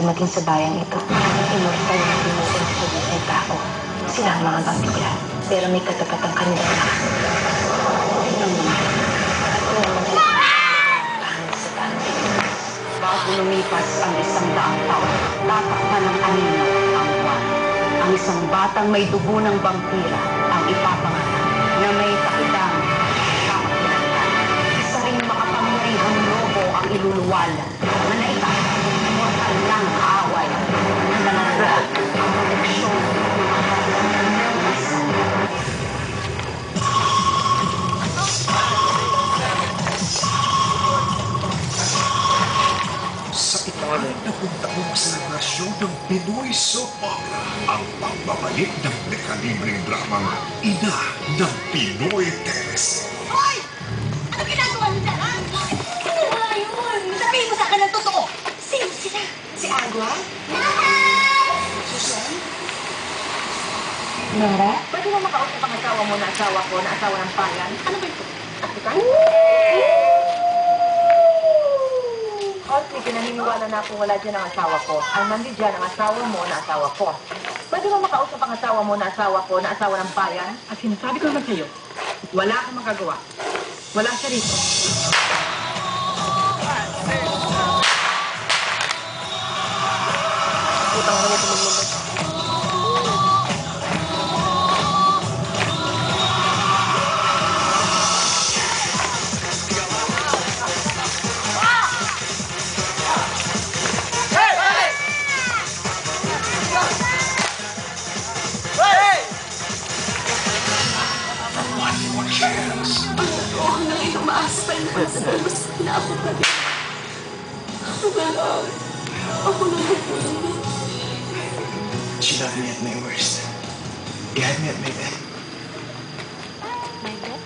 dumating sa bayang ito. Immortal na tinutin sa ng tao. Sila ang mga vampira. Pero may katapat ang kanilang lakas. Ang mga sa dati. Bago lumipas ang 100 taon, tatakpan ng anino ang buwan. Ang isang batang may dugo ng vampira ang ipapanganak na may takdang kamakilala. Isa ring makapangyarihang lobo ang iluluwal na naitapos mortal ng kaaway na nananala ang proteksyon ng mga kawalan. Sa ikalat na puntaong selebrasyon ng Pinoy Soap Opera, ang pagbabalik ng dekalibreng dramang Ina ng Pinoy Teres. Hoy! Ano ginagawa niyo dyan, ha? Ano nga yun? Sabihin mo sa akin ng totoo. Sino sila? Si Agua? Susan? Nora? Pwede mo makausap ang asawa mo na asawa ko na asawa ng bayan? Ano ba ito? Kapitan? Kasi pinaniniwala na akong wala dyan ang asawa ko. Ang nandito dyan ang asawa mo na asawa ko. Pwede mo makausap ang asawa mo na asawa ko na asawa ng bayan? At sinasabi ko naman sa'yo, wala akong magagawa. Wala siya rito. Utang mo nito maglulot. One more chance. Oo na ngayon umaasal na sa mas na ako pa rin. Wala. Ako na nagpunan. She loved me at my worst. He had me at my best. My bed?